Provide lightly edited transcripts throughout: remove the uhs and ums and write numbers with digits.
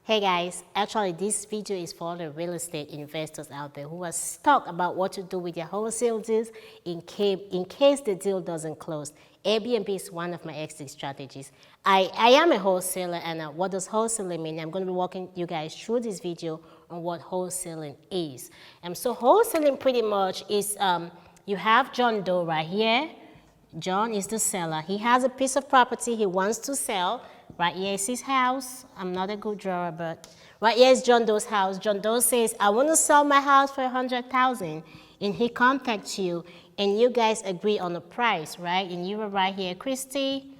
Hey guys, actually this video is for all the real estate investors out there who are stuck about what to do with their wholesale deals in case the deal doesn't close. Airbnb is one of my exit strategies. I am a wholesaler, and what does wholesaling mean? I'm going to be walking you guys through this video on what wholesaling is. So wholesaling pretty much is, you have John Doe right here. John is the seller. He has a piece of property he wants to sell. Right here is his house. I'm not a good drawer, but right here is John Doe's house. John Doe says, I want to sell my house for $100,000. And he contacts you, and you guys agree on a price, right? And you were right here, Christy,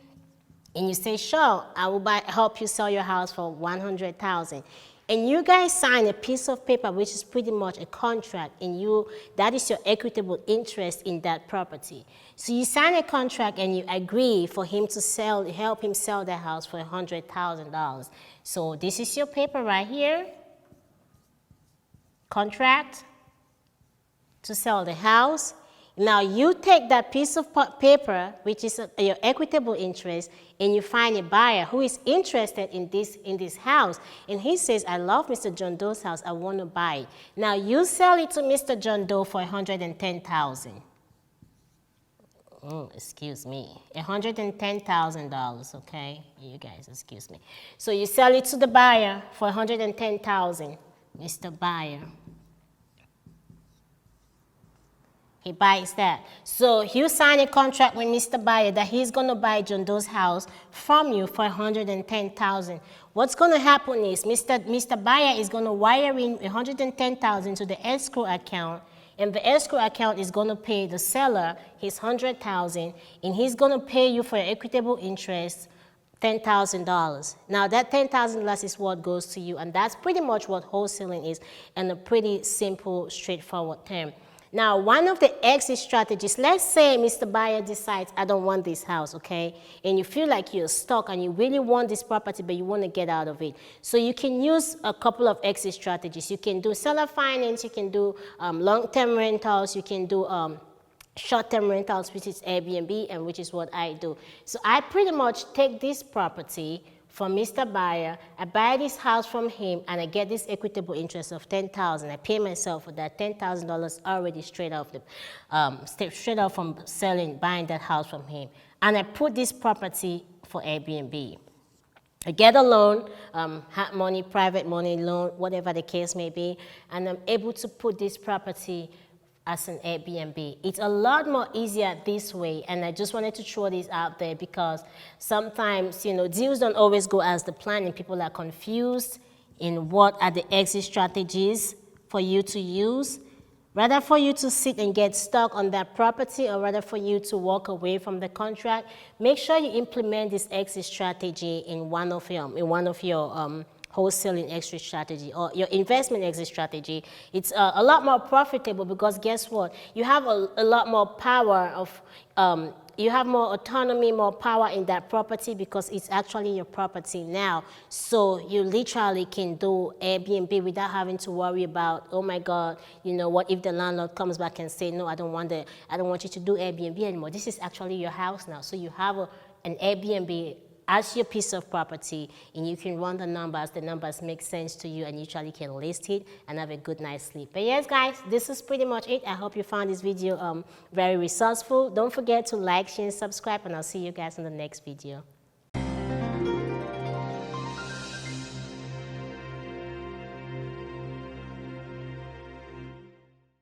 and you say, sure, I will help you sell your house for $100,000. And you guys sign a piece of paper, which is pretty much a contract, and that is your equitable interest in that property. So you sign a contract and you agree for him to help him sell the house for $100,000. So this is your paper right here, contract to sell the house. Now you take that piece of paper, which is your equitable interest, and you find a buyer who is interested in this house. And he says, I love Mr. John Doe's house, I want to buy it. Now you sell it to Mr. John Doe for $110,000. Excuse me, $110,000, okay? You guys, excuse me. So you sell it to the buyer for $110,000, Mr. Buyer. He buys that. So you sign a contract with Mr. Buyer that he's going to buy John Doe's house from you for $110,000. What's going to happen is Mr. Buyer is going to wire in $110,000 to the escrow account, and the escrow account is going to pay the seller his $100,000, and he's going to pay you for your equitable interest $10,000. Now that $10,000 is what goes to you, and that's pretty much what wholesaling is in a pretty simple, straightforward term. Now, one of the exit strategies, let's say Mr. Buyer decides, I don't want this house, okay? And you feel like you're stuck and you really want this property, but you want to get out of it. So you can use a couple of exit strategies. You can do seller finance, you can do long-term rentals, you can do short-term rentals, which is Airbnb, and which is what I do. So I pretty much take this property from Mr. Buyer, I buy this house from him, and I get this equitable interest of $10,000. I pay myself for that $10,000 already straight off from buying that house from him. And I put this property for Airbnb. I get a loan, hard money, private money loan, whatever the case may be, and I'm able to put this property as an Airbnb. It's a lot more easier this way, and I just wanted to throw this out there because sometimes, deals don't always go as the plan, and people are confused in what are the exit strategies for you to use. Rather for you to sit and get stuck on that property, or rather for you to walk away from the contract, make sure you implement this exit strategy in one of your wholesaling exit strategy or your investment exit strategy. It's a lot more profitable because guess what? You have a lot more power you have more autonomy, more power in that property because it's actually your property now. So you literally can do Airbnb without having to worry about, oh my God, what if the landlord comes back and say, no, I don't want you to do Airbnb anymore. This is actually your house now. So you have an Airbnb as your piece of property, and you can run the numbers make sense to you, and you actually can list it and have a good night's sleep. But yes, guys, this is pretty much it. I hope you found this video very resourceful. Don't forget to like, share, and subscribe, and I'll see you guys in the next video.